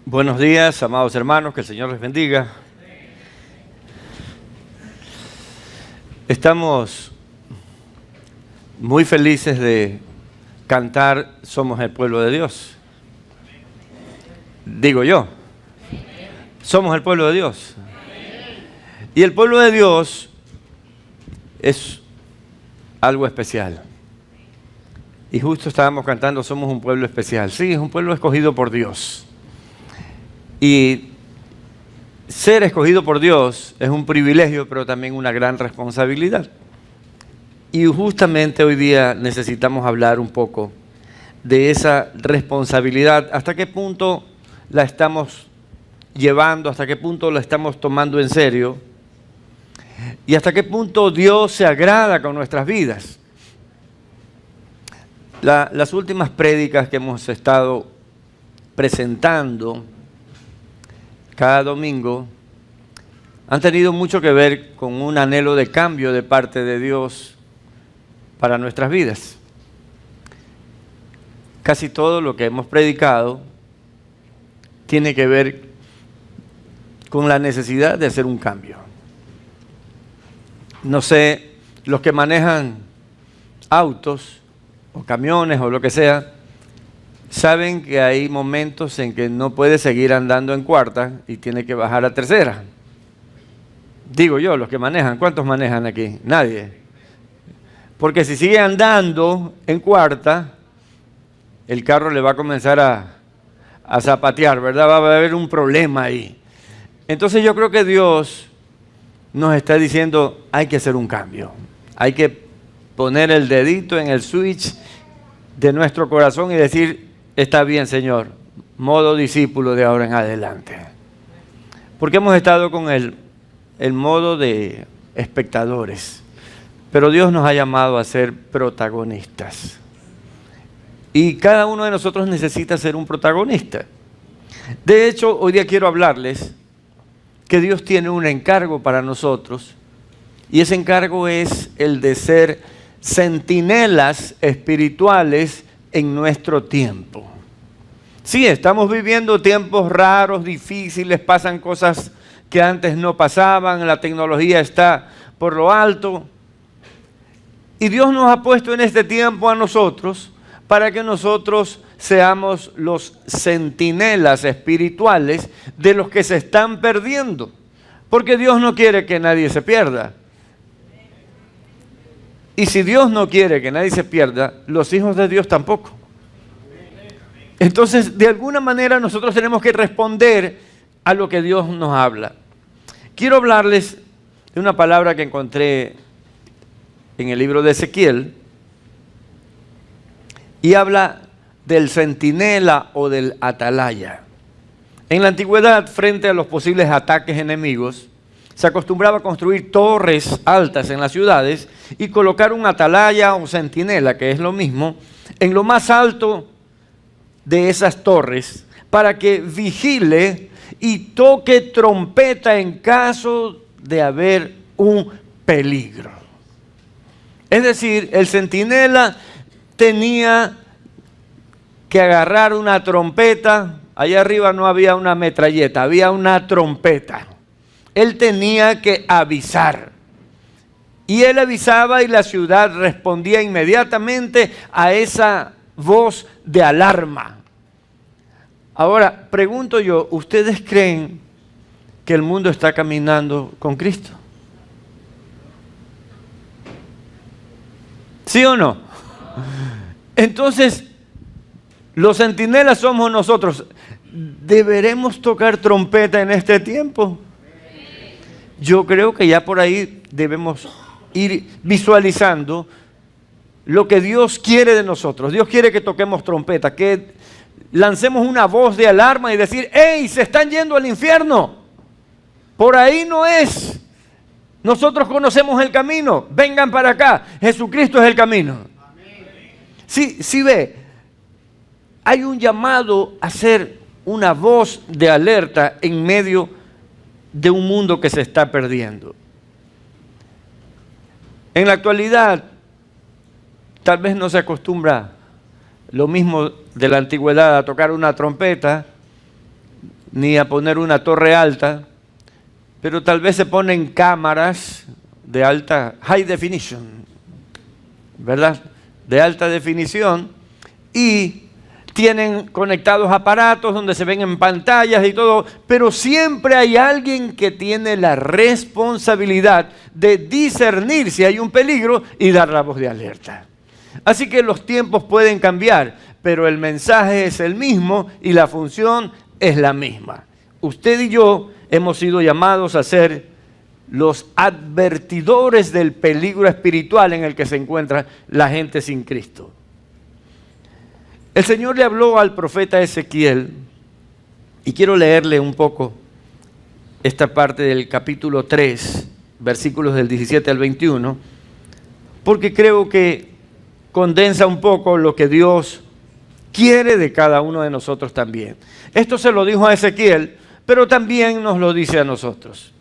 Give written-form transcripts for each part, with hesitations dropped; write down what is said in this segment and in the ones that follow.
Buenos días, amados hermanos, que el Señor les bendiga. Estamos muy felices de cantar Somos el pueblo de Dios. Digo yo, somos el pueblo de Dios. Y el pueblo de Dios es algo especial. Y justo estábamos cantando Somos un pueblo especial. Sí, es un pueblo escogido por Dios. Y ser escogido por Dios es un privilegio, pero también una gran responsabilidad. Y justamente hoy día necesitamos hablar un poco de esa responsabilidad. ¿Hasta qué punto la estamos llevando? ¿Hasta qué punto la estamos tomando en serio? ¿Y hasta qué punto Dios se agrada con nuestras vidas? Las últimas prédicas que hemos estado presentando cada domingo han tenido mucho que ver con un anhelo de cambio de parte de Dios para nuestras vidas. Casi todo lo que hemos predicado tiene que ver con la necesidad de hacer un cambio. No sé, los que manejan autos o camiones o lo que sea, saben que hay momentos en que no puede seguir andando en cuarta y tiene que bajar a tercera. Digo yo, los que manejan. ¿Cuántos manejan aquí? Nadie. Porque si sigue andando en cuarta, el carro le va a comenzar a zapatear, ¿verdad? Va a haber un problema ahí. Entonces yo creo que Dios nos está diciendo, hay que hacer un cambio. Hay que poner el dedito en el switch de nuestro corazón y decir, está bien, Señor, modo discípulo de ahora en adelante. Porque hemos estado con el modo de espectadores, pero Dios nos ha llamado a ser protagonistas. Y cada uno de nosotros necesita ser un protagonista. De hecho, hoy día quiero hablarles que Dios tiene un encargo para nosotros, y ese encargo es el de ser centinelas espirituales en nuestro tiempo. Sí, estamos viviendo tiempos raros, difíciles, pasan cosas que antes no pasaban, la tecnología está por lo alto. Y Dios nos ha puesto en este tiempo a nosotros para que nosotros seamos los centinelas espirituales de los que se están perdiendo. Porque Dios no quiere que nadie se pierda. Y si Dios no quiere que nadie se pierda, los hijos de Dios tampoco. Entonces, de alguna manera nosotros tenemos que responder a lo que Dios nos habla. Quiero hablarles de una palabra que encontré en el libro de Ezequiel y habla del centinela o del atalaya. En la antigüedad, frente a los posibles ataques enemigos, se acostumbraba a construir torres altas en las ciudades y colocar un atalaya o centinela, que es lo mismo, en lo más alto de esas torres para que vigile y toque trompeta en caso de haber un peligro. Es decir, el centinela tenía que agarrar una trompeta. Allá arriba no había una metralleta, había una trompeta. Él tenía que avisar. Y él avisaba y la ciudad respondía inmediatamente a esa voz de alarma. Ahora, pregunto yo, ¿ustedes creen que el mundo está caminando con Cristo? ¿Sí o no? Entonces, los centinelas somos nosotros. ¿Deberemos tocar trompeta en este tiempo? Yo creo que ya por ahí debemos ir visualizando lo que Dios quiere de nosotros. Dios quiere que toquemos trompeta, que lancemos una voz de alarma y decir, ¡hey! Se están yendo al infierno. Por ahí no es. Nosotros conocemos el camino. Vengan para acá. Jesucristo es el camino. Sí ve. Hay un llamado a ser una voz de alerta en medio de un mundo que se está perdiendo. En la actualidad, tal vez no se acostumbra lo mismo de la antigüedad a tocar una trompeta. ni a poner una torre alta, pero tal vez se ponen cámaras de alta, high definition, ¿verdad? De alta definición, y tienen conectados aparatos donde se ven en pantallas y todo, pero siempre hay alguien que tiene la responsabilidad de discernir si hay un peligro y dar la voz de alerta. Así que los tiempos pueden cambiar, pero el mensaje es el mismo y la función es la misma. Usted y yo hemos sido llamados a ser los advertidores del peligro espiritual en el que se encuentra la gente sin Cristo. El Señor le habló al profeta Ezequiel, y quiero leerle un poco esta parte del capítulo 3, versículos del 17 al 21, porque creo que condensa un poco lo que Dios quiere de cada uno de nosotros también. Esto se lo dijo a Ezequiel, pero también nos lo dice a nosotros.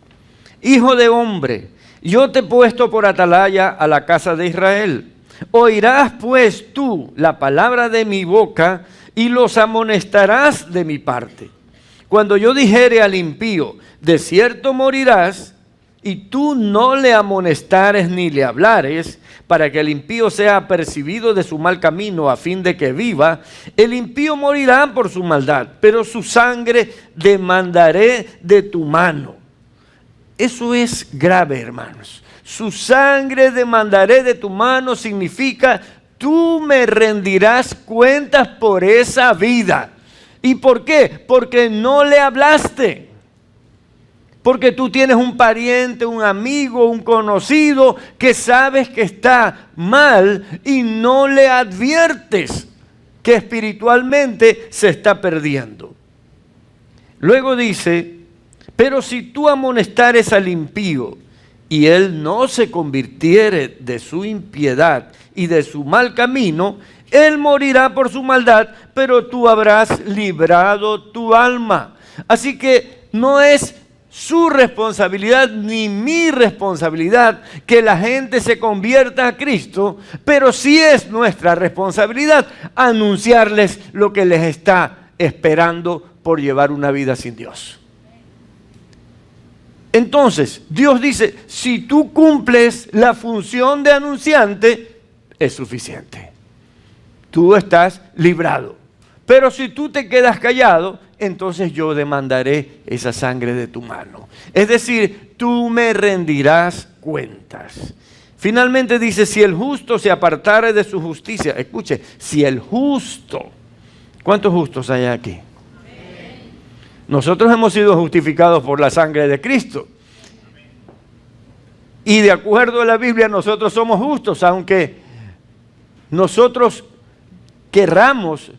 Hijo de hombre, yo te he puesto por atalaya a la casa de Israel. Oirás pues tú la palabra de mi boca y los amonestarás de mi parte. Cuando yo dijere al impío, de cierto morirás, y tú no le amonestares ni le hablares, para que el impío sea apercibido de su mal camino a fin de que viva, el impío morirá por su maldad, pero su sangre demandaré de tu mano. Eso es grave, hermanos. Su sangre demandaré de tu mano significa tú me rendirás cuentas por esa vida. ¿Y por qué? Porque no le hablaste. Porque tú tienes un pariente, un amigo, un conocido que sabes que está mal y no le adviertes que espiritualmente se está perdiendo. Luego dice, pero si tú amonestares al impío y él no se convirtiere de su impiedad y de su mal camino, él morirá por su maldad, pero tú habrás librado tu alma. Así que no es su responsabilidad ni mi responsabilidad que la gente se convierta a Cristo, pero sí es nuestra responsabilidad anunciarles lo que les está esperando por llevar una vida sin Dios. Entonces, Dios dice, si tú cumples la función de anunciante, es suficiente. Tú estás librado. Pero si tú te quedas callado, entonces yo demandaré esa sangre de tu mano. Es decir, tú me rendirás cuentas. Finalmente dice, si el justo se apartare de su justicia. Escuche, si el justo. ¿Cuántos justos hay aquí? Nosotros hemos sido justificados por la sangre de Cristo. Y de acuerdo a la Biblia, nosotros somos justos, aunque nosotros querramos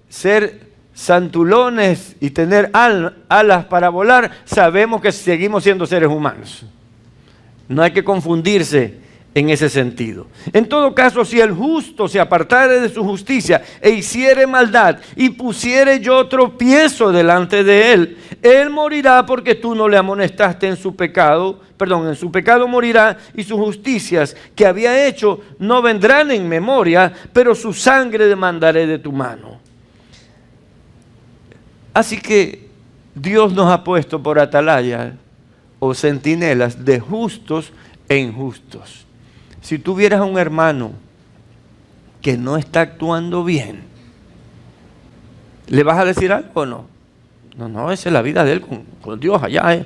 ser santulones y tener alas para volar, sabemos que seguimos siendo seres humanos. No hay que confundirse en ese sentido. En todo caso, si el justo se apartare de su justicia e hiciere maldad y pusiere yo tropiezo delante de él, él morirá porque tú no le amonestaste en su pecado, en su pecado morirá, y sus justicias que había hecho no vendrán en memoria, pero su sangre demandaré de tu mano. Así que Dios nos ha puesto por atalaya o centinelas de justos e injustos. Si tú vieras a un hermano que no está actuando bien, ¿le vas a decir algo o no? No, esa es la vida de él con Dios allá.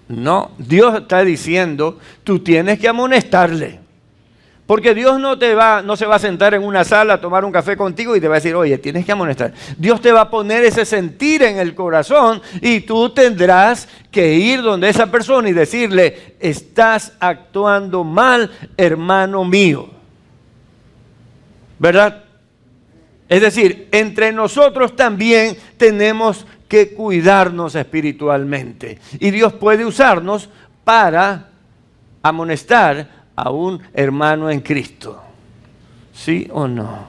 No, Dios está diciendo, tú tienes que amonestarle. Porque Dios no se va a sentar en una sala a tomar un café contigo y te va a decir, oye, tienes que amonestar. Dios te va a poner ese sentir en el corazón y tú tendrás que ir donde esa persona y decirle, estás actuando mal, hermano mío. ¿Verdad? Es decir, entre nosotros también tenemos que cuidarnos espiritualmente. Y Dios puede usarnos para amonestar a un hermano en Cristo. ¿Sí o no?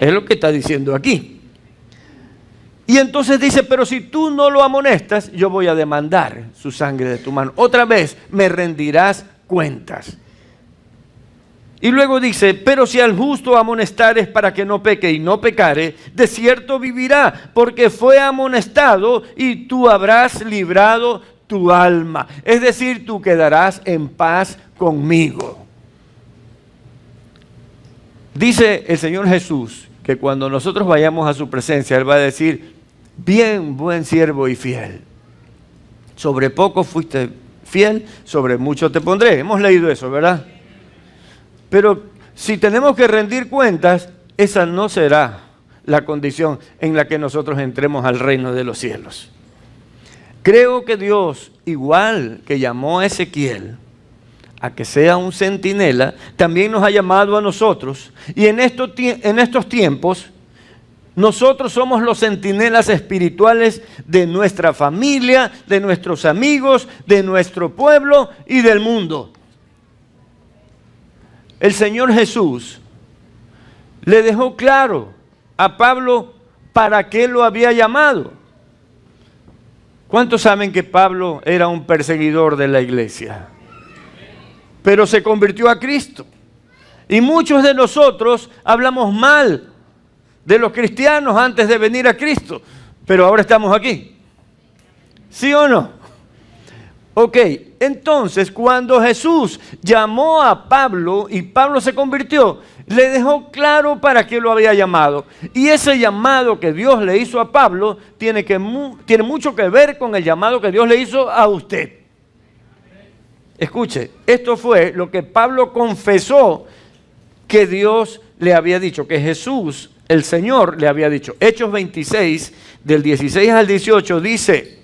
Es lo que está diciendo aquí. Y entonces dice, pero si tú no lo amonestas, yo voy a demandar su sangre de tu mano. Otra vez me rendirás cuentas. Y luego dice, pero si al justo amonestares para que no peque y no pecare, de cierto vivirá, porque fue amonestado y tú habrás librado tu alma. Es decir, tú quedarás en paz conmigo. Dice el Señor Jesús que cuando nosotros vayamos a su presencia, Él va a decir, bien, buen siervo y fiel. Sobre poco fuiste fiel, sobre mucho te pondré. Hemos leído eso, ¿verdad? Pero si tenemos que rendir cuentas, esa no será la condición en la que nosotros entremos al reino de los cielos. Creo que Dios, igual que llamó a Ezequiel a que sea un centinela, también nos ha llamado a nosotros. Y en estos tiempos, nosotros somos los centinelas espirituales de nuestra familia, de nuestros amigos, de nuestro pueblo y del mundo. El Señor Jesús le dejó claro a Pablo para qué lo había llamado. ¿Cuántos saben que Pablo era un perseguidor de la iglesia? Pero se convirtió a Cristo. Y muchos de nosotros hablamos mal de los cristianos antes de venir a Cristo, pero ahora estamos aquí. ¿Sí o no? Ok, entonces cuando Jesús llamó a Pablo y Pablo se convirtió, le dejó claro para qué lo había llamado. Y ese llamado que Dios le hizo a Pablo tiene mucho que ver con el llamado que Dios le hizo a usted. Escuche, esto fue lo que Pablo confesó que Dios le había dicho, que Jesús, el Señor, le había dicho. Hechos 26, del 16 al 18, dice,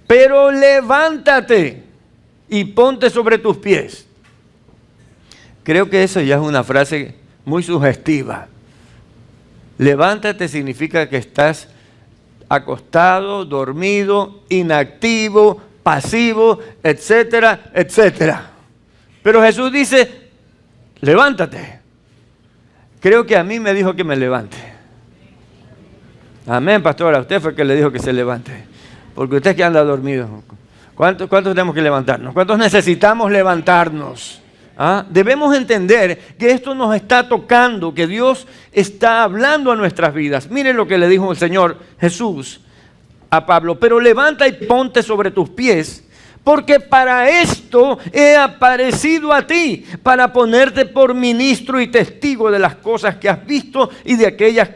pero levántate y ponte sobre tus pies. Creo que eso ya es una frase muy sugestiva. Levántate significa que estás acostado, dormido, inactivo, pasivo, etcétera, etcétera. Pero Jesús dice, levántate. Creo que a mí me dijo que me levante. Amén, pastora, usted fue el que le dijo que se levante. Porque usted que anda dormido. ¿Cuántos tenemos que levantarnos? ¿Cuántos necesitamos levantarnos? ¿Ah? Debemos entender que esto nos está tocando, que Dios está hablando a nuestras vidas. Miren lo que le dijo el Señor Jesús a Pablo. Pero levanta y ponte sobre tus pies, porque para esto he aparecido a ti, para ponerte por ministro y testigo de las cosas que has visto y de aquellas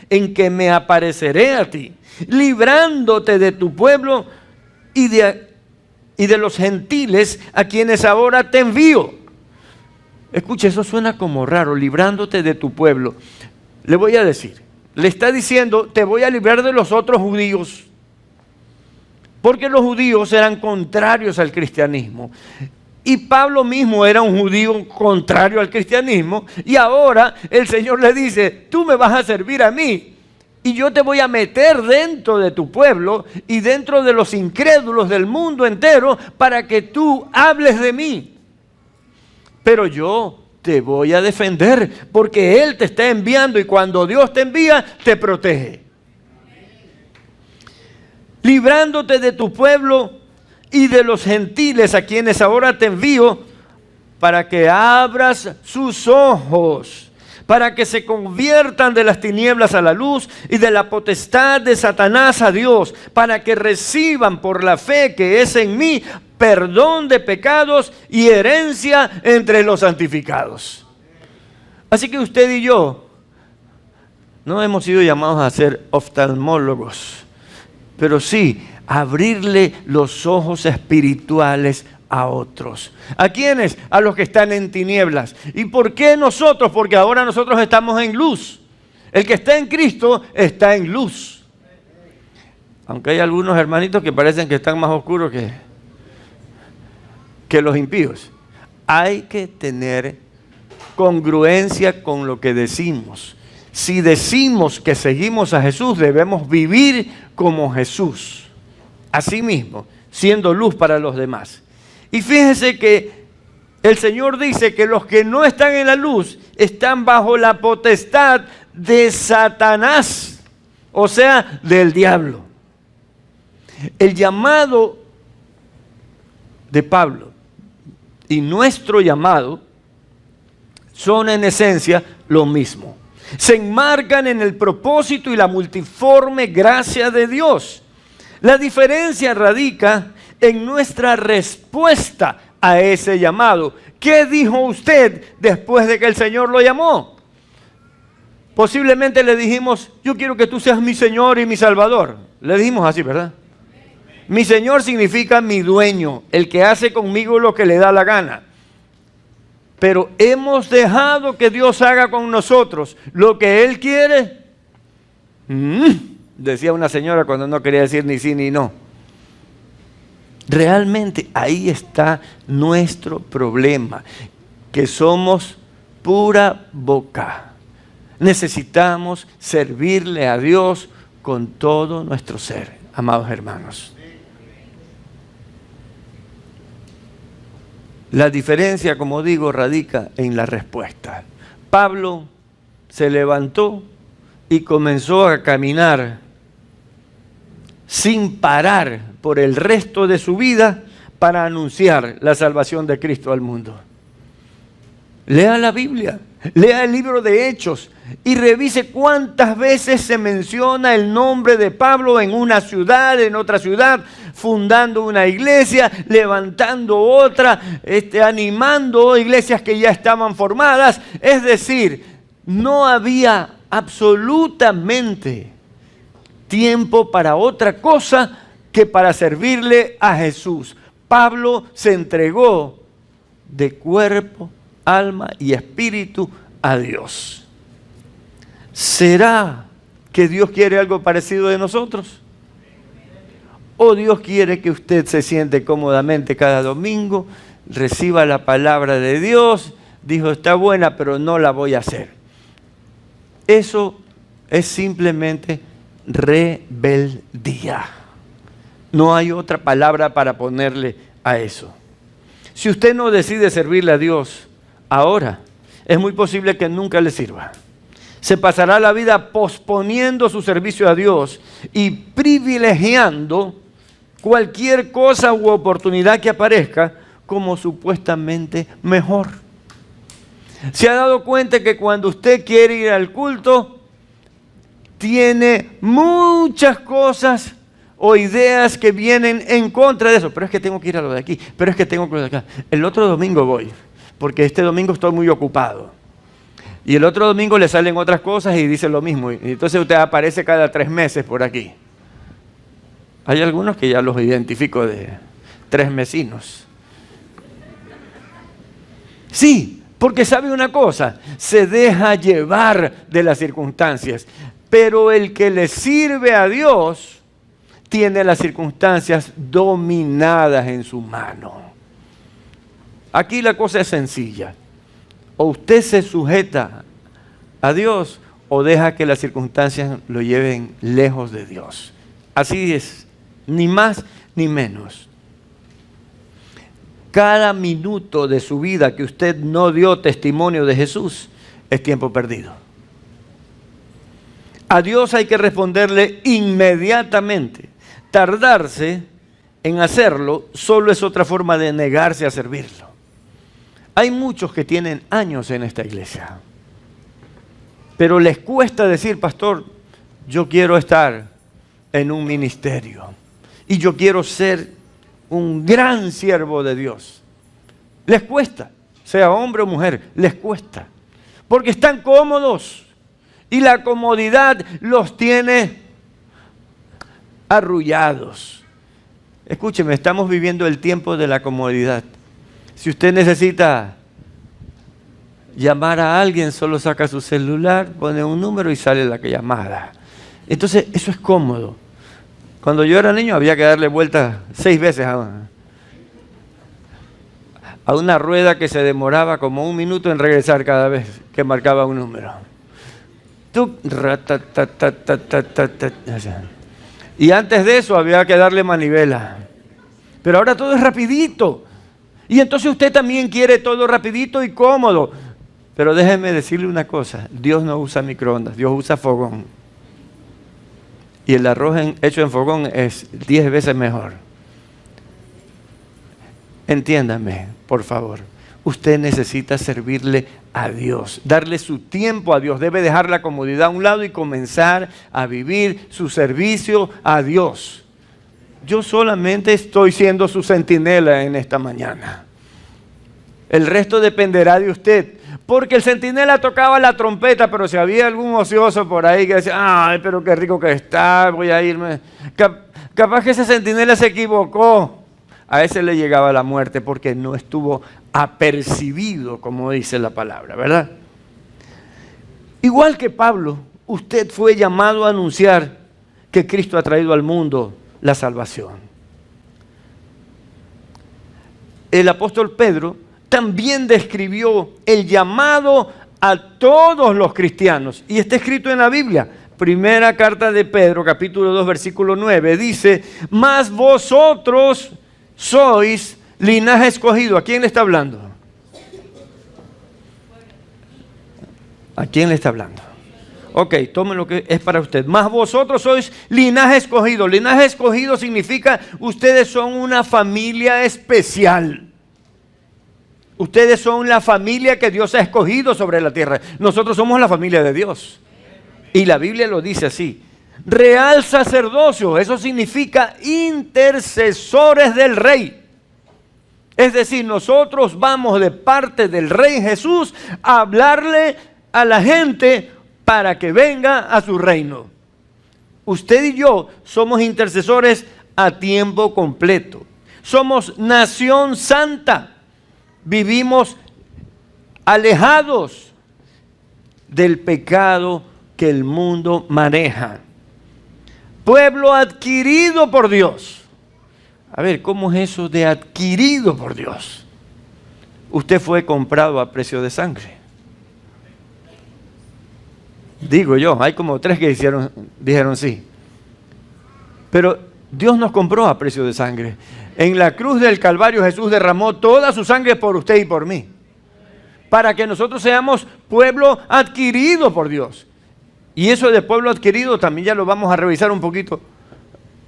en que me apareceré a ti, librándote de tu pueblo y de los gentiles a quienes ahora te envío. Escuche, eso suena como raro, librándote de tu pueblo. Le voy a decir, le está diciendo, te voy a librar de los otros judíos, porque los judíos eran contrarios al cristianismo. Y Pablo mismo era un judío contrario al cristianismo, y ahora el Señor le dice, tú me vas a servir a mí, y yo te voy a meter dentro de tu pueblo y dentro de los incrédulos del mundo entero para que tú hables de mí. Pero yo te voy a defender porque Él te está enviando y cuando Dios te envía, te protege. Librándote de tu pueblo y de los gentiles a quienes ahora te envío para que abras sus ojos, para que se conviertan de las tinieblas a la luz y de la potestad de Satanás a Dios, para que reciban por la fe que es en mí perdón de pecados y herencia entre los santificados. Así que usted y yo no hemos sido llamados a ser oftalmólogos, pero sí abrirle los ojos espirituales a otros. ¿A quiénes? A los que están en tinieblas. ¿Y por qué nosotros? Porque ahora nosotros estamos en luz. El que está en Cristo está en luz. Aunque hay algunos hermanitos que parecen que están más oscuros que los impíos. Hay que tener congruencia con lo que decimos. Si decimos que seguimos a Jesús, debemos vivir como Jesús. Asimismo, siendo luz para los demás. Y fíjense que el Señor dice que los que no están en la luz están bajo la potestad de Satanás, o sea, del diablo. El llamado de Pablo y nuestro llamado son en esencia lo mismo. Se enmarcan en el propósito y la multiforme gracia de Dios. La diferencia radica en nuestra respuesta a ese llamado. ¿Qué dijo usted después de que el Señor lo llamó? Posiblemente le dijimos, yo quiero que tú seas mi Señor y mi Salvador. Le dijimos así, ¿verdad? Mi Señor significa mi dueño, el que hace conmigo lo que le da la gana. Pero hemos dejado que Dios haga con nosotros lo que Él quiere. Decía una señora cuando no quería decir ni sí ni no. Realmente ahí está nuestro problema, que somos pura boca. Necesitamos servirle a Dios con todo nuestro ser, amados hermanos. La diferencia, como digo, radica en la respuesta. Pablo se levantó y comenzó a caminar sin parar por el resto de su vida para anunciar la salvación de Cristo al mundo. Lea la Biblia, lea el libro de Hechos y revise cuántas veces se menciona el nombre de Pablo en una ciudad, en otra ciudad, fundando una iglesia, levantando otra, animando iglesias que ya estaban formadas. Es decir, no había absolutamente tiempo para otra cosa que para servirle a Jesús. Pablo se entregó de cuerpo, alma y espíritu a Dios. ¿Será que Dios quiere algo parecido de nosotros? ¿O Dios quiere que usted se siente cómodamente cada domingo, reciba la palabra de Dios, dijo está buena pero no la voy a hacer? Eso es simplemente rebeldía. No hay otra palabra para ponerle a eso. Si usted no decide servirle a Dios ahora, es muy posible que nunca le sirva. Se pasará la vida posponiendo su servicio a Dios y privilegiando cualquier cosa u oportunidad que aparezca como supuestamente mejor. ¿Se ha dado cuenta que cuando usted quiere ir al culto, tiene muchas cosas o ideas que vienen en contra de eso? Pero es que tengo que ir a lo de aquí, pero es que tengo que ir a lo de acá. El otro domingo voy, porque este domingo estoy muy ocupado. Y el otro domingo le salen otras cosas y dice lo mismo. Y entonces usted aparece cada 3 meses por aquí. Hay algunos que ya los identifico de 3 mesinos. Sí, porque sabe una cosa, se deja llevar de las circunstancias. Pero el que le sirve a Dios tiene las circunstancias dominadas en su mano. Aquí la cosa es sencilla. O usted se sujeta a Dios o deja que las circunstancias lo lleven lejos de Dios. Así es, ni más ni menos. Cada minuto de su vida que usted no dio testimonio de Jesús es tiempo perdido. A Dios hay que responderle inmediatamente. Tardarse en hacerlo solo es otra forma de negarse a servirlo. Hay muchos que tienen años en esta iglesia, pero les cuesta decir, pastor, yo quiero estar en un ministerio y yo quiero ser un gran siervo de Dios. Les cuesta, sea hombre o mujer, les cuesta, porque están cómodos y la comodidad los tiene arrullados. Escúcheme, estamos viviendo el tiempo de la comodidad. Si usted necesita llamar a alguien, solo saca su celular, pone un número y sale la llamada. Entonces, eso es cómodo. Cuando yo era niño había que darle vuelta 6 veces a una rueda que se demoraba como 1 minuto en regresar cada vez que marcaba un número. Y antes de eso había que darle manivela. Pero ahora todo es rapidito. Y entonces usted también quiere todo rapidito y cómodo. Pero déjeme decirle una cosa. Dios no usa microondas, Dios usa fogón. Y el arroz hecho en fogón es 10 veces mejor. Entiéndame, por favor. usted necesita servirle a Dios, darle su tiempo a Dios. Debe dejar la comodidad a un lado y comenzar a vivir su servicio a Dios. Yo solamente estoy siendo su centinela en esta mañana. El resto dependerá de usted. Porque el centinela tocaba la trompeta, pero si había algún ocioso por ahí que decía, ay, pero qué rico que está, voy a irme. Capaz que ese centinela se equivocó. A ese le llegaba la muerte porque no estuvo apercibido, como dice la palabra, ¿verdad? Igual que Pablo, usted fue llamado a anunciar que Cristo ha traído al mundo la salvación. El apóstol Pedro también describió el llamado a todos los cristianos. Y está escrito en la Biblia. Primera carta de Pedro, capítulo 2, versículo 9. Dice, mas vosotros sois linaje escogido. ¿A quién le está hablando? ¿A quién le está hablando? Ok, tome lo que es para usted. Mas vosotros sois linaje escogido. Linaje escogido significa ustedes son una familia especial. Ustedes son la familia que Dios ha escogido sobre la tierra. Nosotros somos la familia de Dios. Y la Biblia lo dice así. Real sacerdocio, eso significa intercesores del Rey. Es decir, nosotros vamos de parte del Rey Jesús a hablarle a la gente para que venga a su reino. Usted y yo somos intercesores a tiempo completo. Somos nación santa. Vivimos alejados del pecado que el mundo maneja. Pueblo adquirido por Dios. A ver, ¿cómo es eso de adquirido por Dios? Usted fue comprado a precio de sangre. Digo yo, hay como 3 que dijeron sí. Pero Dios nos compró a precio de sangre. En la cruz del Calvario Jesús derramó toda su sangre por usted y por mí. Para que nosotros seamos pueblo adquirido por Dios. Y eso de pueblo adquirido también ya lo vamos a revisar un poquito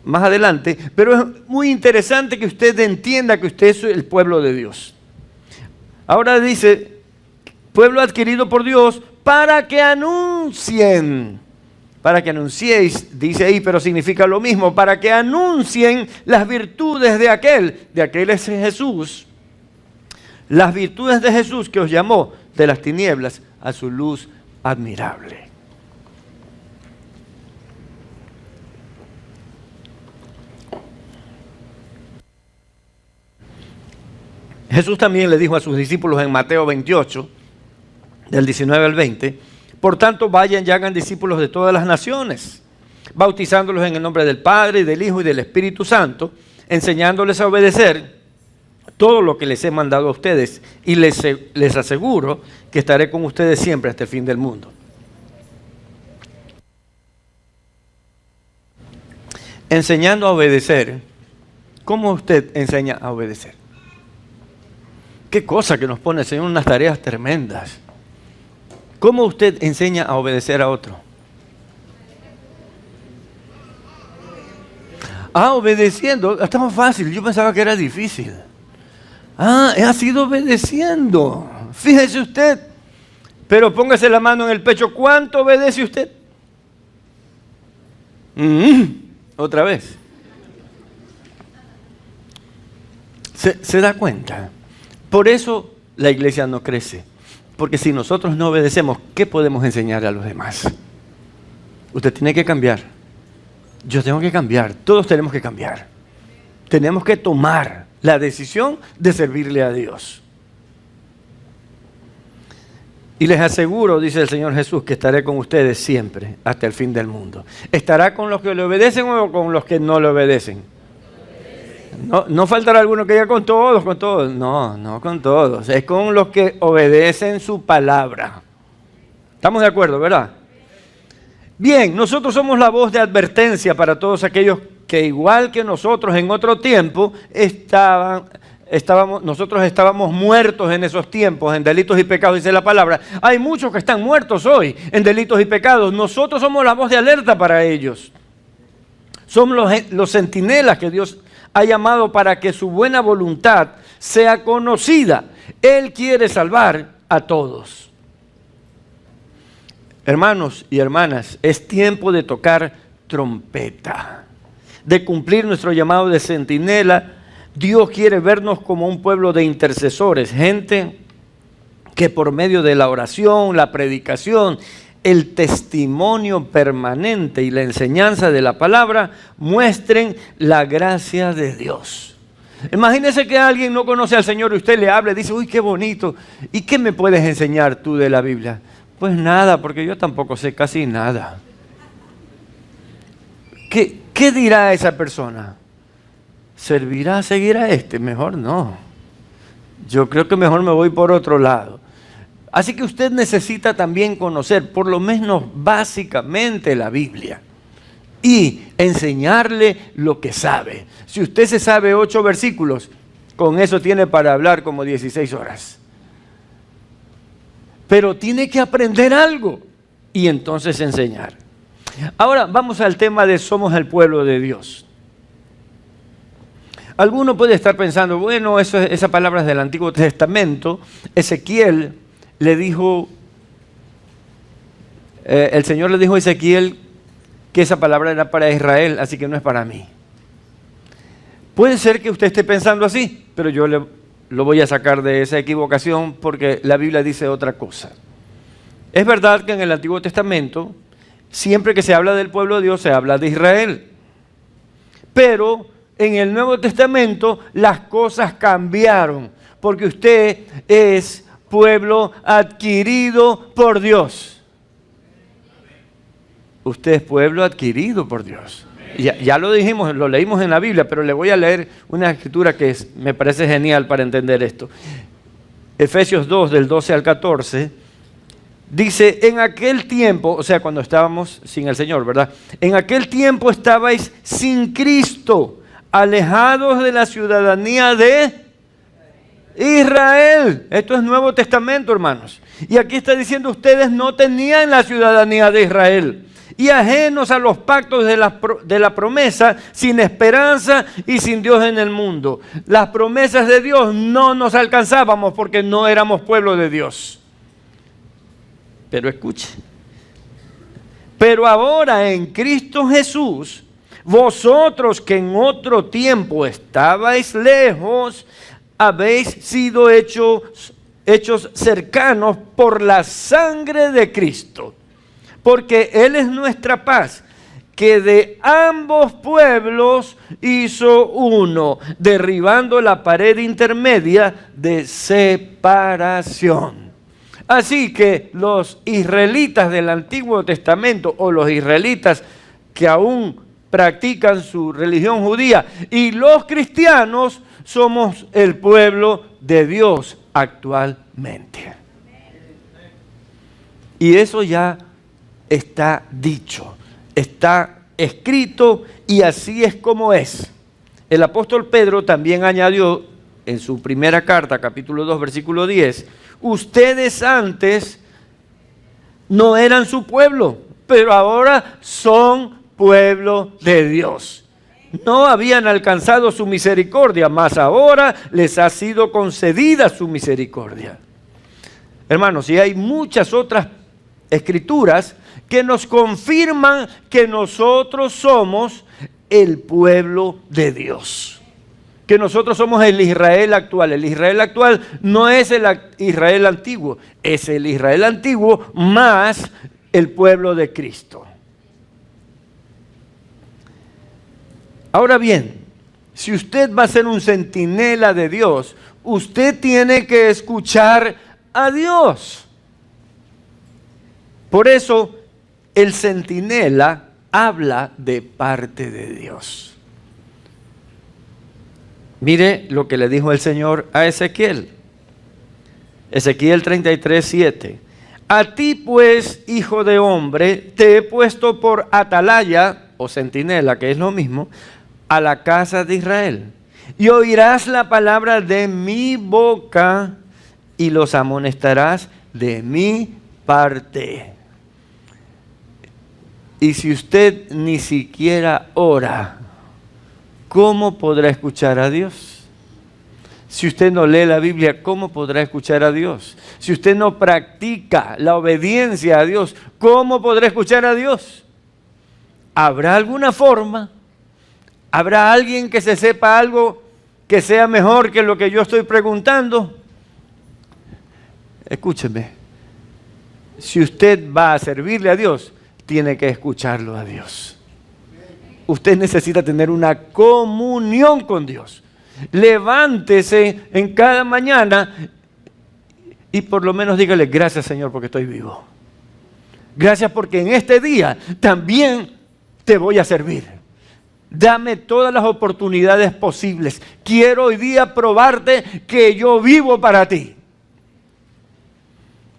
más adelante. Pero es muy interesante que usted entienda que usted es el pueblo de Dios. Ahora dice, pueblo adquirido por Dios para que anuncien. Para que anunciéis, dice ahí, pero significa lo mismo, para que anuncien las virtudes de aquel es Jesús, las virtudes de Jesús que os llamó de las tinieblas a su luz admirable. Jesús también le dijo a sus discípulos en Mateo 28, del 19 al 20, por tanto, vayan y hagan discípulos de todas las naciones, bautizándolos en el nombre del Padre, y del Hijo y del Espíritu Santo, enseñándoles a obedecer todo lo que les he mandado a ustedes, y les aseguro que estaré con ustedes siempre hasta el fin del mundo. Enseñando a obedecer. ¿Cómo usted enseña a obedecer? Qué cosa que nos pone el Señor unas tareas tremendas. ¿Cómo usted enseña a obedecer a otro? Obedeciendo. Está más fácil. Yo pensaba que era difícil. Ha sido obedeciendo. Fíjese usted. Pero póngase la mano en el pecho. ¿Cuánto obedece usted? Otra vez. ¿Se da cuenta? Por eso la iglesia no crece. Porque si nosotros no obedecemos, ¿qué podemos enseñar a los demás? Usted tiene que cambiar. Yo tengo que cambiar. Todos tenemos que cambiar. Tenemos que tomar la decisión de servirle a Dios. Y les aseguro, dice el Señor Jesús, que estaré con ustedes siempre, hasta el fin del mundo. ¿Estará con los que le obedecen o con los que no le obedecen? No faltará alguno que diga con todos. No con todos. Es con los que obedecen su palabra. ¿Estamos de acuerdo, verdad? Bien, nosotros somos la voz de advertencia para todos aquellos que igual que nosotros en otro tiempo nosotros estábamos muertos en esos tiempos, en delitos y pecados, dice la palabra. Hay muchos que están muertos hoy en delitos y pecados. Nosotros somos la voz de alerta para ellos. Somos los centinelas que Dios ha llamado para que su buena voluntad sea conocida. Él quiere salvar a todos. Hermanos y hermanas, es tiempo de tocar trompeta, de cumplir nuestro llamado de centinela. Dios quiere vernos como un pueblo de intercesores, gente que por medio de la oración, la predicación, el testimonio permanente y la enseñanza de la palabra muestren la gracia de Dios. Imagínese que alguien no conoce al Señor y usted le habla y dice, uy, qué bonito. ¿Y qué me puedes enseñar tú de la Biblia? Pues nada, porque yo tampoco sé casi nada. ¿Qué dirá esa persona? ¿Servirá a seguir a este? Mejor no. Yo creo que mejor me voy por otro lado. Así que usted necesita también conocer, por lo menos básicamente, la Biblia y enseñarle lo que sabe. Si usted se sabe 8 versículos, con eso tiene para hablar como 16 horas. Pero tiene que aprender algo y entonces enseñar. Ahora vamos al tema de somos el pueblo de Dios. Alguno puede estar pensando, bueno, esa palabra es del Antiguo Testamento. Ezequiel le dijo, el Señor le dijo a Ezequiel que esa palabra era para Israel, así que no es para mí. Puede ser que usted esté pensando así, pero yo lo voy a sacar de esa equivocación porque la Biblia dice otra cosa. Es verdad que en el Antiguo Testamento, siempre que se habla del pueblo de Dios, se habla de Israel. Pero en el Nuevo Testamento las cosas cambiaron, porque usted es pueblo adquirido por Dios. Usted es pueblo adquirido por Dios. Ya lo dijimos, lo leímos en la Biblia, pero le voy a leer una escritura que me parece genial para entender esto. Efesios 2, del 12 al 14, dice, en aquel tiempo, o sea, cuando estábamos sin el Señor, ¿verdad? En aquel tiempo estabais sin Cristo, alejados de la ciudadanía de Israel. Esto es Nuevo Testamento, hermanos. Y aquí está diciendo, ustedes no tenían la ciudadanía de Israel. Y ajenos a los pactos de la promesa, sin esperanza y sin Dios en el mundo. Las promesas de Dios no nos alcanzábamos porque no éramos pueblo de Dios. Pero escuche. Pero ahora en Cristo Jesús, vosotros que en otro tiempo estabais lejos, habéis sido hechos cercanos por la sangre de Cristo. Porque Él es nuestra paz, que de ambos pueblos hizo uno, derribando la pared intermedia de separación. Así que los israelitas del Antiguo Testamento, o los israelitas que aún practican su religión judía, y los cristianos, somos el pueblo de Dios actualmente. Y eso ya está dicho, está escrito y así es como es. El apóstol Pedro también añadió en su primera carta, capítulo 2, versículo 10, ustedes antes no eran su pueblo, pero ahora son pueblo de Dios. No habían alcanzado su misericordia, mas ahora les ha sido concedida su misericordia. Hermanos, y hay muchas otras escrituras que nos confirman que nosotros somos el pueblo de Dios. Que nosotros somos el Israel actual. El Israel actual no es el Israel antiguo, es el Israel antiguo más el pueblo de Cristo. Ahora bien, si usted va a ser un centinela de Dios, usted tiene que escuchar a Dios. Por eso, el centinela habla de parte de Dios. Mire lo que le dijo el Señor a Ezequiel. Ezequiel 33, 7. A ti pues, hijo de hombre, te he puesto por atalaya, o centinela, que es lo mismo, a la casa de Israel. Y oirás la palabra de mi boca y los amonestarás de mi parte. Y si usted ni siquiera ora, ¿cómo podrá escuchar a Dios? Si usted no lee la Biblia, ¿cómo podrá escuchar a Dios? Si usted no practica la obediencia a Dios, ¿cómo podrá escuchar a Dios? ¿Habrá alguna forma? ¿Habrá alguien que se sepa algo que sea mejor que lo que yo estoy preguntando? Escúcheme. Si usted va a servirle a Dios, tiene que escucharlo a Dios. Usted necesita tener una comunión con Dios. Levántese en cada mañana y por lo menos dígale: gracias, Señor, porque estoy vivo. Gracias porque en este día también te voy a servir. Dame todas las oportunidades posibles. Quiero hoy día probarte que yo vivo para ti.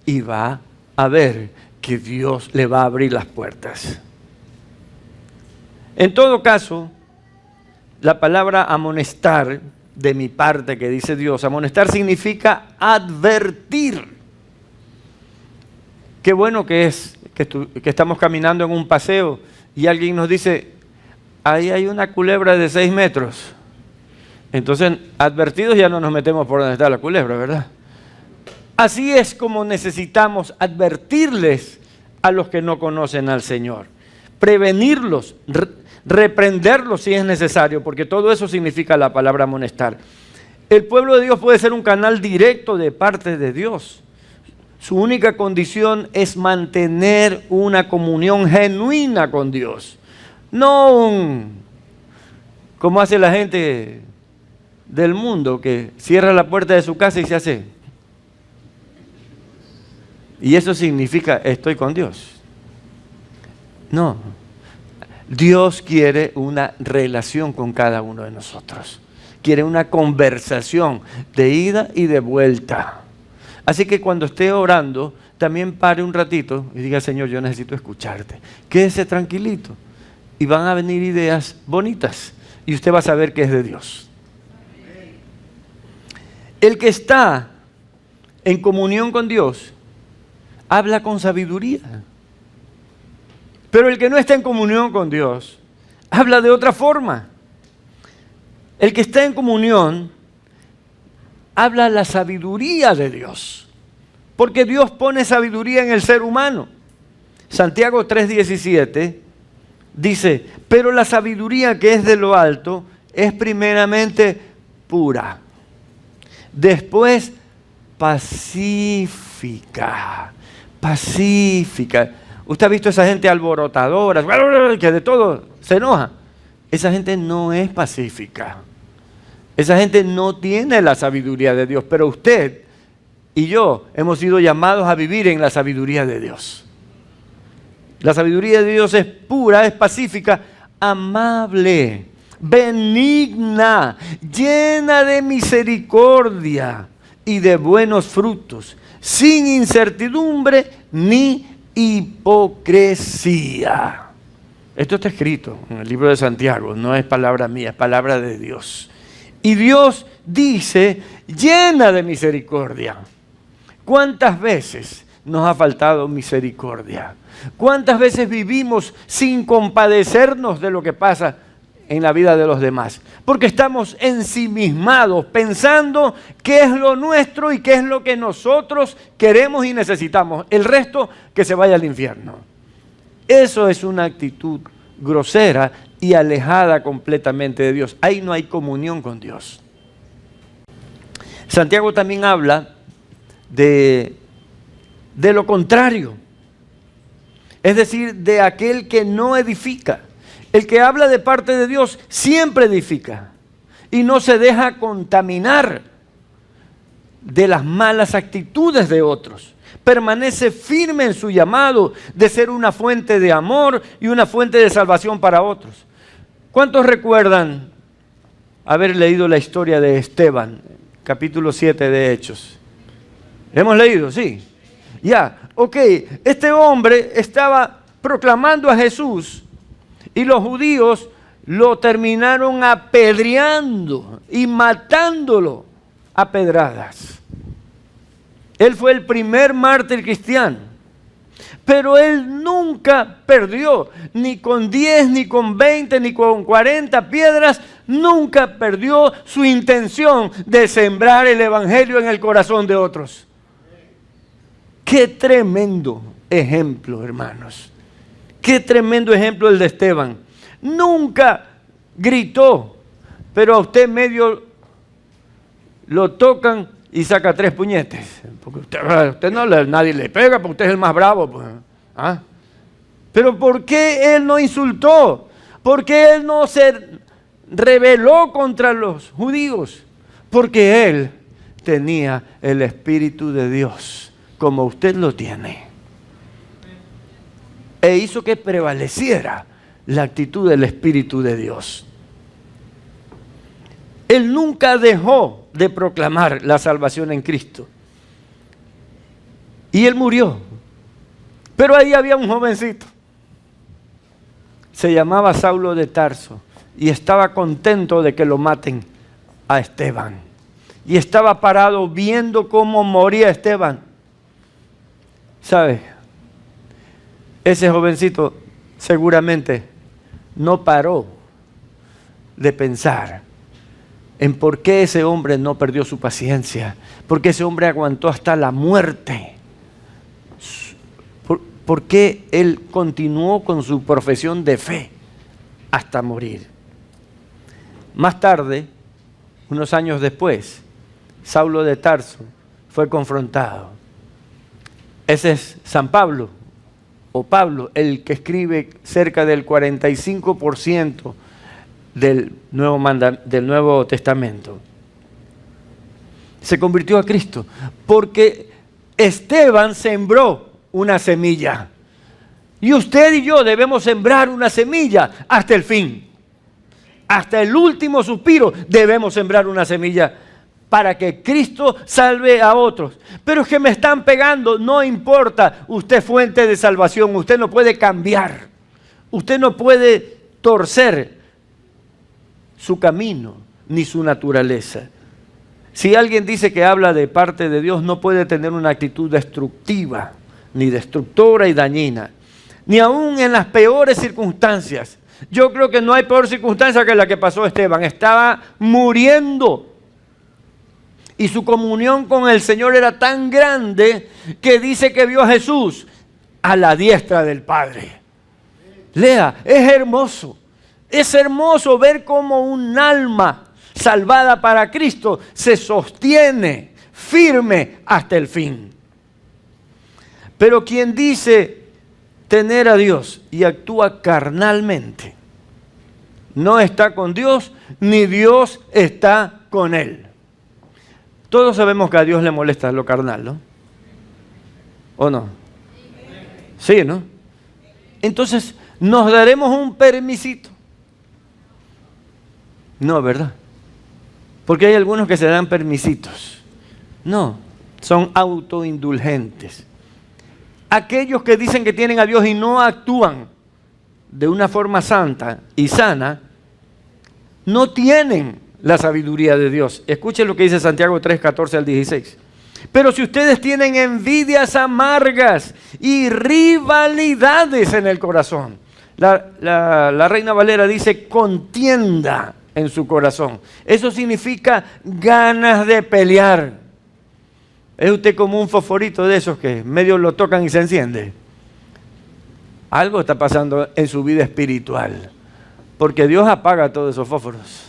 Y va a ver que Dios le va a abrir las puertas. En todo caso, la palabra amonestar, de mi parte, que dice Dios, amonestar significa advertir. Qué bueno que es que estamos caminando en un paseo y alguien nos dice: ahí hay una culebra de 6 metros. Entonces, advertidos, ya no nos metemos por donde está la culebra, ¿verdad? Así es como necesitamos advertirles a los que no conocen al Señor. Prevenirlos, reprenderlos si es necesario, porque todo eso significa la palabra amonestar. El pueblo de Dios puede ser un canal directo de parte de Dios. Su única condición es mantener una comunión genuina con Dios. No como hace la gente del mundo, que cierra la puerta de su casa y se hace. Y eso significa: estoy con Dios. No. Dios quiere una relación con cada uno de nosotros. Quiere una conversación de ida y de vuelta. Así que cuando esté orando, también pare un ratito y diga: Señor, yo necesito escucharte. Quédese tranquilito. Y van a venir ideas bonitas. Y usted va a saber que es de Dios. El que está en comunión con Dios habla con sabiduría. Pero el que no está en comunión con Dios habla de otra forma. El que está en comunión habla la sabiduría de Dios. Porque Dios pone sabiduría en el ser humano. Santiago 3:17 dice: pero la sabiduría que es de lo alto es primeramente pura, después pacífica. Pacífica. ¿Usted ha visto esa gente alborotadora, que de todo se enoja? Esa gente no es pacífica. Esa gente no tiene la sabiduría de Dios. Pero usted y yo hemos sido llamados a vivir en la sabiduría de Dios. La sabiduría de Dios es pura, es pacífica, amable, benigna, llena de misericordia y de buenos frutos, sin incertidumbre ni hipocresía. Esto está escrito en el libro de Santiago, no es palabra mía, es palabra de Dios. Y Dios dice: llena de misericordia. ¿Cuántas veces nos ha faltado misericordia? ¿Cuántas veces vivimos sin compadecernos de lo que pasa en la vida de los demás? Porque estamos ensimismados, pensando qué es lo nuestro y qué es lo que nosotros queremos y necesitamos. El resto, que se vaya al infierno. Eso es una actitud grosera y alejada completamente de Dios. Ahí no hay comunión con Dios. Santiago también habla de lo contrario. Es decir, de aquel que no edifica. El que habla de parte de Dios siempre edifica y no se deja contaminar de las malas actitudes de otros. Permanece firme en su llamado de ser una fuente de amor y una fuente de salvación para otros. ¿Cuántos recuerdan haber leído la historia de Esteban, capítulo 7 de Hechos? ¿Hemos leído? Sí. Ya, ok. Este hombre estaba proclamando a Jesús y los judíos lo terminaron apedreando y matándolo a pedradas. Él fue el primer mártir cristiano. Pero él nunca perdió, ni con 10, ni con 20, ni con 40 piedras, nunca perdió su intención de sembrar el evangelio en el corazón de otros. Qué tremendo ejemplo, hermanos. Qué tremendo ejemplo el de Esteban. Nunca gritó, pero a usted medio lo tocan y saca 3 puñetes. Porque usted no nadie le pega, porque usted es el más bravo. Pues. ¿Ah? Pero ¿por qué él no insultó? ¿Por qué él no se rebeló contra los judíos? Porque él tenía el Espíritu de Dios, como usted lo tiene. E hizo que prevaleciera la actitud del Espíritu de Dios. Él nunca dejó de proclamar la salvación en Cristo. Y él murió. Pero ahí había un jovencito. Se llamaba Saulo de Tarso. Y estaba contento de que lo maten a Esteban. Y estaba parado viendo cómo moría Esteban. ¿Sabe? Ese jovencito seguramente no paró de pensar en por qué ese hombre no perdió su paciencia, por qué ese hombre aguantó hasta la muerte, por qué él continuó con su profesión de fe hasta morir. Más tarde, unos años después, Saulo de Tarso fue confrontado. Ese es San Pablo, o Pablo, el que escribe cerca del 45% del Nuevo Testamento. Se convirtió a Cristo porque Esteban sembró una semilla. Y usted y yo debemos sembrar una semilla hasta el fin. Hasta el último suspiro debemos sembrar una semilla para que Cristo salve a otros. Pero es que me están pegando, no importa, usted es fuente de salvación, usted no puede cambiar, usted no puede torcer su camino ni su naturaleza. Si alguien dice que habla de parte de Dios, no puede tener una actitud destructiva, ni destructora y dañina, ni aún en las peores circunstancias. Yo creo que no hay peor circunstancia que la que pasó Esteban. Estaba muriendo. Y su comunión con el Señor era tan grande que dice que vio a Jesús a la diestra del Padre. Lea, es hermoso. Es hermoso ver cómo un alma salvada para Cristo se sostiene firme hasta el fin. Pero quien dice tener a Dios y actúa carnalmente, no está con Dios, ni Dios está con él. Todos sabemos que a Dios le molesta lo carnal, ¿no? ¿O no? Sí, ¿no? Entonces, ¿nos daremos un permisito? No, ¿verdad? Porque hay algunos que se dan permisitos. No, son autoindulgentes. Aquellos que dicen que tienen a Dios y no actúan de una forma santa y sana, no tienen la sabiduría de Dios. Escuchen lo que dice Santiago 3, 14 al 16. Pero si ustedes tienen envidias amargas y rivalidades en el corazón, la Reina Valera dice contienda en su corazón. Eso significa ganas de pelear. ¿Es usted como un fosforito de esos que medio lo tocan y se enciende? Algo está pasando en su vida espiritual, porque Dios apaga todos esos fósforos.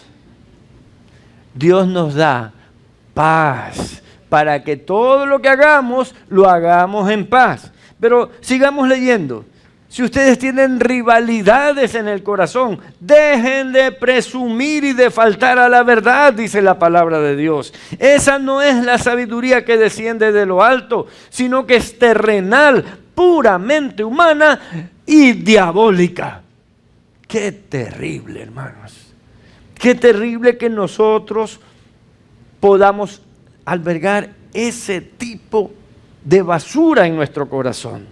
Dios nos da paz para que todo lo que hagamos, lo hagamos en paz. Pero sigamos leyendo. Si ustedes tienen rivalidades en el corazón, dejen de presumir y de faltar a la verdad, dice la palabra de Dios. Esa no es la sabiduría que desciende de lo alto, sino que es terrenal, puramente humana y diabólica. Qué terrible, hermanos. Qué terrible que nosotros podamos albergar ese tipo de basura en nuestro corazón.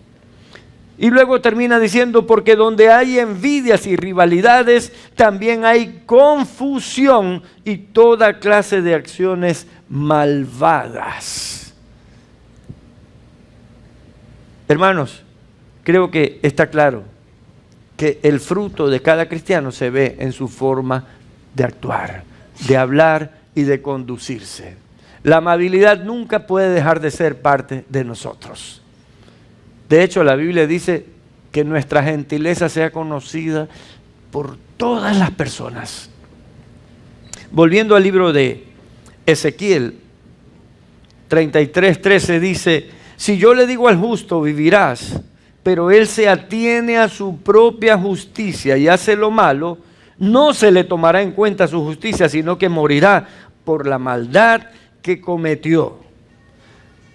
Y luego termina diciendo, porque donde hay envidias y rivalidades, también hay confusión y toda clase de acciones malvadas. Hermanos, creo que está claro que el fruto de cada cristiano se ve en su forma de actuar, de hablar y de conducirse. La amabilidad nunca puede dejar de ser parte de nosotros. De hecho, la Biblia dice que nuestra gentileza sea conocida por todas las personas. Volviendo al libro de Ezequiel 33:13 dice: si yo le digo al justo vivirás, pero él se atiene a su propia justicia y hace lo malo, no se le tomará en cuenta su justicia, sino que morirá por la maldad que cometió.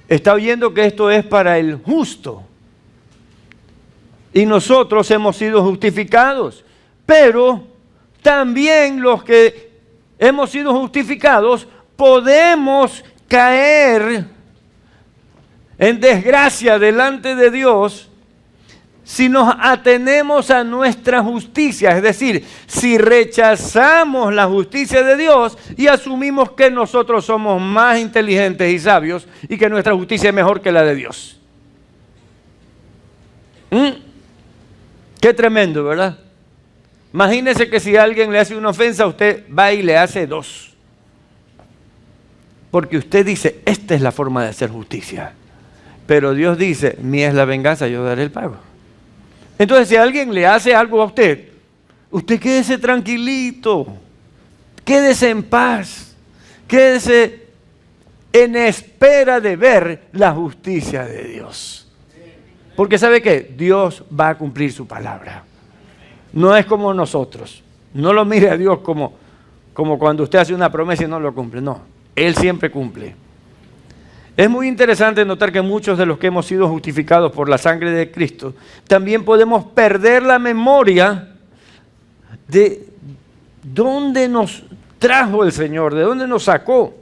Está oyendo que esto es para el justo. Y nosotros hemos sido justificados, pero también los que hemos sido justificados podemos caer en desgracia delante de Dios si nos atenemos a nuestra justicia, es decir, si rechazamos la justicia de Dios y asumimos que nosotros somos más inteligentes y sabios y que nuestra justicia es mejor que la de Dios. Qué tremendo, ¿verdad? Imagínese que si alguien le hace una ofensa, usted va y le hace dos. Porque usted dice, esta es la forma de hacer justicia. Pero Dios dice, mía es la venganza, yo daré el pago. Entonces, si alguien le hace algo a usted, usted quédese tranquilito, quédese en paz, quédese en espera de ver la justicia de Dios. Porque ¿sabe qué? Dios va a cumplir su palabra. No es como nosotros. No lo mire a Dios como cuando usted hace una promesa y no lo cumple. No, Él siempre cumple. Es muy interesante notar que muchos de los que hemos sido justificados por la sangre de Cristo, también podemos perder la memoria de dónde nos trajo el Señor, de dónde nos sacó.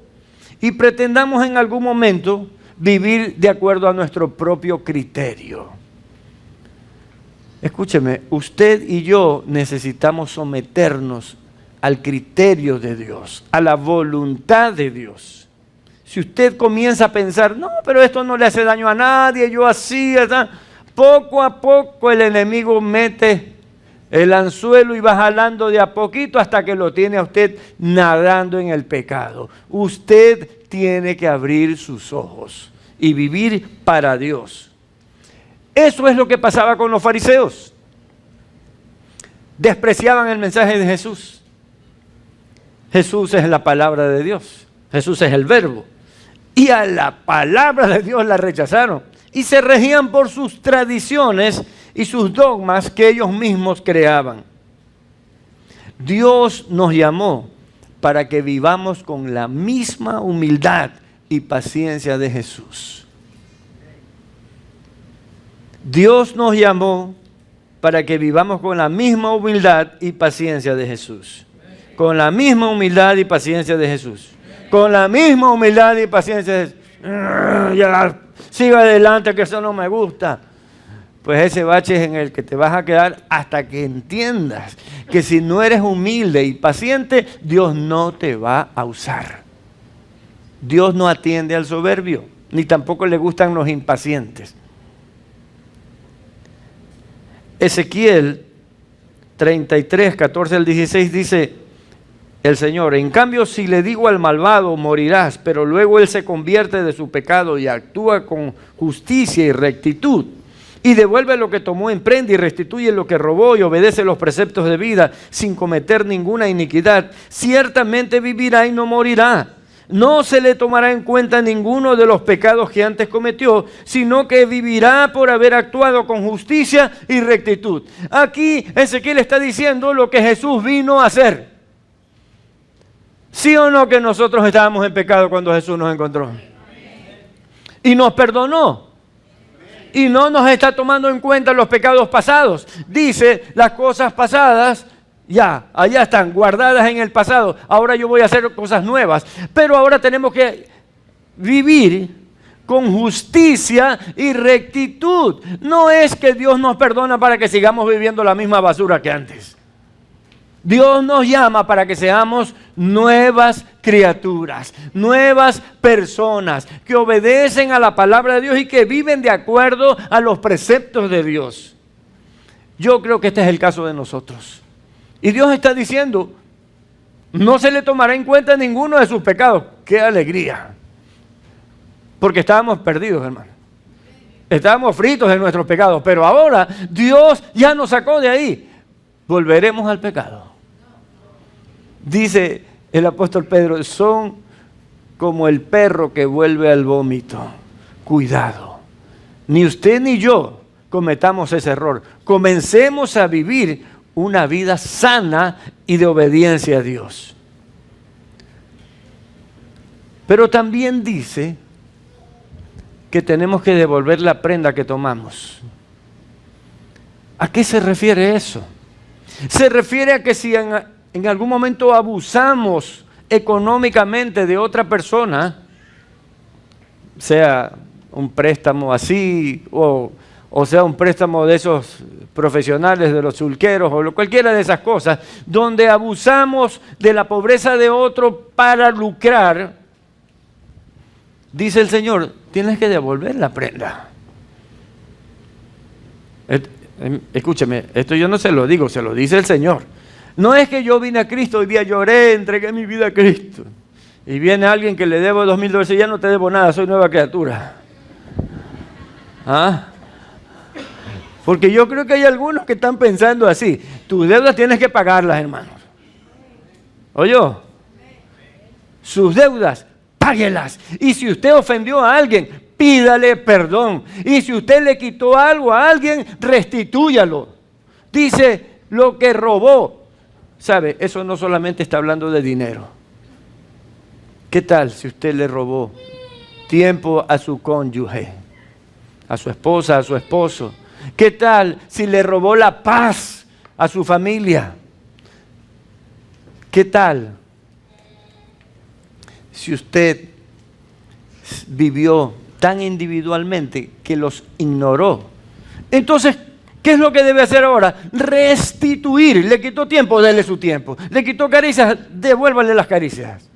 Y pretendamos en algún momento vivir de acuerdo a nuestro propio criterio. Escúcheme, usted y yo necesitamos someternos al criterio de Dios, a la voluntad de Dios. Si usted comienza a pensar, no, pero esto no le hace daño a nadie, yo así, poco a poco el enemigo mete el anzuelo y va jalando de a poquito hasta que lo tiene a usted nadando en el pecado. Usted tiene que abrir sus ojos y vivir para Dios. Eso es lo que pasaba con los fariseos. Despreciaban el mensaje de Jesús. Jesús es la palabra de Dios. Jesús es el verbo. Y a la palabra de Dios la rechazaron. Y se regían por sus tradiciones y sus dogmas que ellos mismos creaban. Dios nos llamó para que vivamos con la misma humildad y paciencia de Jesús. Dios nos llamó para que vivamos con la misma humildad y paciencia de Jesús. Con la misma humildad y paciencia de Jesús. Con la misma humildad y paciencia de Jesús. Ya, siga adelante que eso no me gusta. Pues ese bache es en el que te vas a quedar hasta que entiendas que si no eres humilde y paciente, Dios no te va a usar. Dios no atiende al soberbio, ni tampoco le gustan los impacientes. Ezequiel 33, 14 al 16 dice el Señor: en cambio, si le digo al malvado, morirás, pero luego él se convierte de su pecado y actúa con justicia y rectitud, y devuelve lo que tomó en prenda y restituye lo que robó y obedece los preceptos de vida sin cometer ninguna iniquidad, ciertamente vivirá y no morirá. No se le tomará en cuenta ninguno de los pecados que antes cometió, sino que vivirá por haber actuado con justicia y rectitud. Aquí Ezequiel está diciendo lo que Jesús vino a hacer. ¿Sí o no que nosotros estábamos en pecado cuando Jesús nos encontró? Y nos perdonó. Y no nos está tomando en cuenta los pecados pasados. Dice, las cosas pasadas ya, allá están, guardadas en el pasado. Ahora yo voy a hacer cosas nuevas. Pero ahora tenemos que vivir con justicia y rectitud. No es que Dios nos perdona para que sigamos viviendo la misma basura que antes. Dios nos llama para que seamos nuevas criaturas, nuevas personas que obedecen a la palabra de Dios y que viven de acuerdo a los preceptos de Dios. Yo creo que este es el caso de nosotros. Y Dios está diciendo, no se le tomará en cuenta ninguno de sus pecados. ¡Qué alegría! Porque estábamos perdidos, hermano. Estábamos fritos en nuestros pecados, pero ahora Dios ya nos sacó de ahí. Volveremos al pecado. Dice el apóstol Pedro, son como el perro que vuelve al vómito. Cuidado, ni usted ni yo cometamos ese error. Comencemos a vivir una vida sana y de obediencia a Dios. Pero también dice que tenemos que devolver la prenda que tomamos. ¿A qué se refiere eso? Se refiere a que si en algún momento abusamos económicamente de otra persona, sea un préstamo así o sea un préstamo de esos profesionales, de los sulqueros o cualquiera de esas cosas, donde abusamos de la pobreza de otro para lucrar, dice el Señor, tienes que devolver la prenda. Escúcheme, esto yo no se lo digo, se lo dice el Señor. No es que yo vine a Cristo, hoy día lloré, entregué mi vida a Cristo. Y viene alguien que le debo $2,000 y ya no te debo nada, soy nueva criatura. ¿Ah? Porque yo creo que hay algunos que están pensando así. Tus deudas tienes que pagarlas, hermanos. ¿Oyó? Sus deudas, páguelas. Y si usted ofendió a alguien, pídale perdón. Y si usted le quitó algo a alguien, restitúyalo. Dice lo que robó. ¿Sabe? Eso no solamente está hablando de dinero. ¿Qué tal si usted le robó tiempo a su cónyuge, a su esposa, a su esposo? ¿Qué tal si le robó la paz a su familia? ¿Qué tal si usted vivió tan individualmente que los ignoró? Entonces, ¿qué es lo que debe hacer ahora? Restituir. Le quitó tiempo, dele su tiempo. Le quitó caricias, devuélvale las caricias.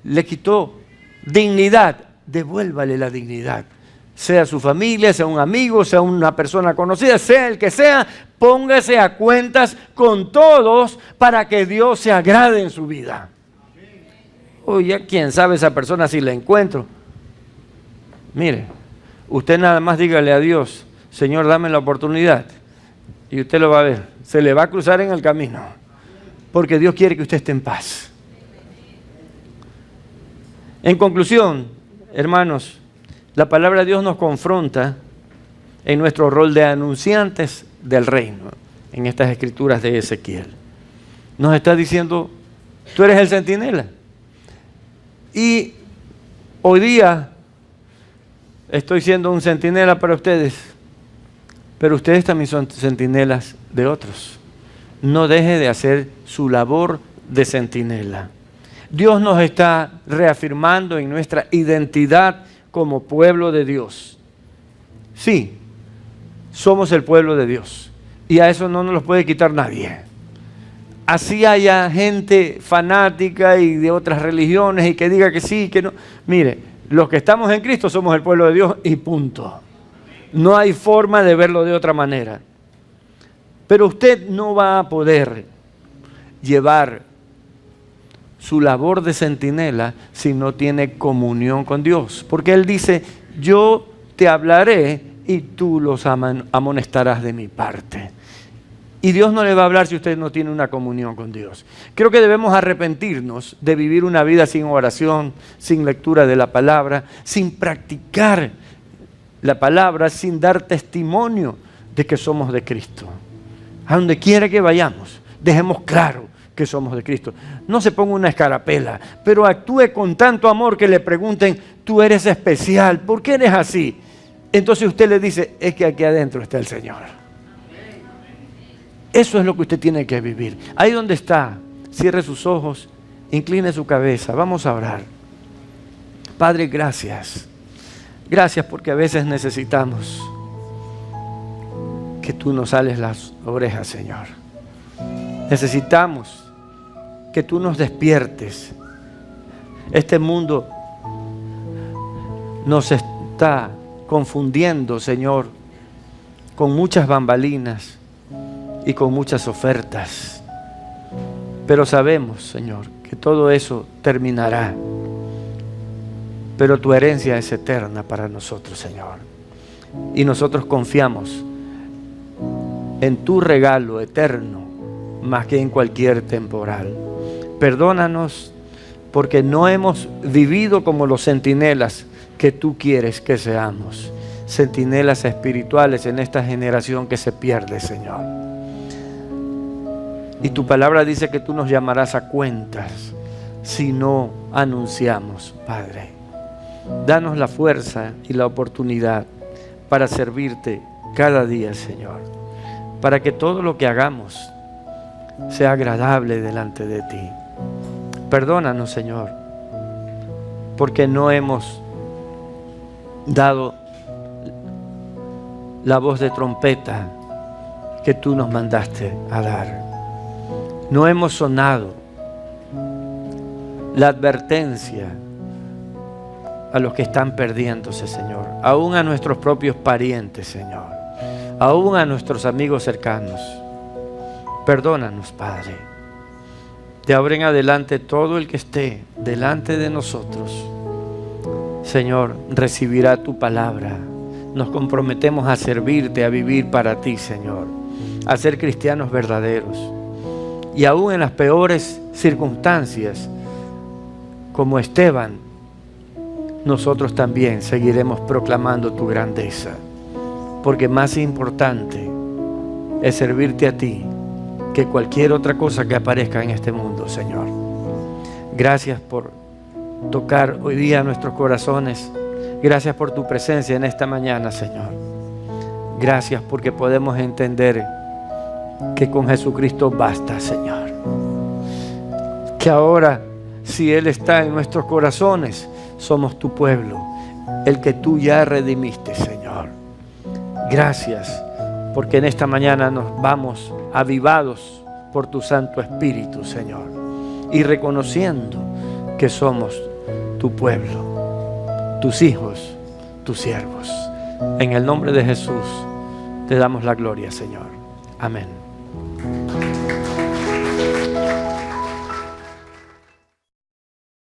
Le quitó dignidad, devuélvale la dignidad. Sea su familia, sea un amigo, sea una persona conocida, sea el que sea, póngase a cuentas con todos para que Dios se agrade en su vida. Oye, quién sabe esa persona si la encuentro. Mire, usted nada más dígale a Dios, Señor, dame la oportunidad. Y usted lo va a ver, se le va a cruzar en el camino. Porque Dios quiere que usted esté en paz. En conclusión, hermanos, la palabra de Dios nos confronta en nuestro rol de anunciantes del reino, en estas escrituras de Ezequiel. Nos está diciendo, tú eres el centinela. Y hoy día estoy siendo un centinela para ustedes, pero ustedes también son centinelas de otros. No deje de hacer su labor de centinela. Dios nos está reafirmando en nuestra identidad como pueblo de Dios. Sí, somos el pueblo de Dios y a eso no nos lo puede quitar nadie. Así haya gente fanática y de otras religiones y que diga que sí, que no. Mire, los que estamos en Cristo somos el pueblo de Dios y punto. No hay forma de verlo de otra manera. Pero usted no va a poder llevar su labor de centinela si no tiene comunión con Dios. Porque Él dice, yo te hablaré y tú los amonestarás de mi parte. Y Dios no le va a hablar si usted no tiene una comunión con Dios. Creo que debemos arrepentirnos de vivir una vida sin oración, sin lectura de la palabra, sin practicar la palabra, sin dar testimonio de que somos de Cristo. A donde quiera que vayamos, dejemos claro que somos de Cristo. No se ponga una escarapela, pero actúe con tanto amor que le pregunten, tú eres especial, ¿por qué eres así? Entonces usted le dice, es que aquí adentro está el Señor. Eso es lo que usted tiene que vivir. Ahí donde está, cierre sus ojos, incline su cabeza, vamos a orar. Padre, gracias. Gracias porque a veces necesitamos que tú nos sales las orejas, Señor. Necesitamos que tú nos despiertes. Este mundo nos está confundiendo, Señor, con muchas bambalinas y con muchas ofertas. Pero sabemos, Señor, que todo eso terminará. Pero tu herencia es eterna para nosotros, Señor. Y nosotros confiamos en tu regalo eterno más que en cualquier temporal. Perdónanos porque no hemos vivido como los centinelas que tú quieres que seamos. Centinelas espirituales en esta generación que se pierde, Señor. Y tu palabra dice que tú nos llamarás a cuentas si no anunciamos, Padre. Danos la fuerza y la oportunidad para servirte cada día, Señor. Para que todo lo que hagamos sea agradable delante de ti. Perdónanos, Señor, porque no hemos dado la voz de trompeta que tú nos mandaste a dar. No hemos sonado la advertencia a los que están perdiéndose, Señor, aún a nuestros propios parientes, Señor, aún a nuestros amigos cercanos. Perdónanos, Padre. De ahora en adelante, todo el que esté delante de nosotros, Señor, recibirá tu palabra. Nos comprometemos a servirte, a vivir para ti, Señor, a ser cristianos verdaderos. Y aún en las peores circunstancias, como Esteban, nosotros también seguiremos proclamando tu grandeza. Porque más importante es servirte a ti que cualquier otra cosa que aparezca en este mundo, Señor. Gracias por tocar hoy día nuestros corazones. Gracias por tu presencia en esta mañana, Señor. Gracias porque podemos entender que con Jesucristo basta, Señor. Que ahora, si Él está en nuestros corazones, somos tu pueblo, el que tú ya redimiste, Señor. Gracias, porque en esta mañana nos vamos avivados por tu Santo Espíritu, Señor, y reconociendo que somos tu pueblo, tus hijos, tus siervos. En el nombre de Jesús te damos la gloria, Señor. Amén.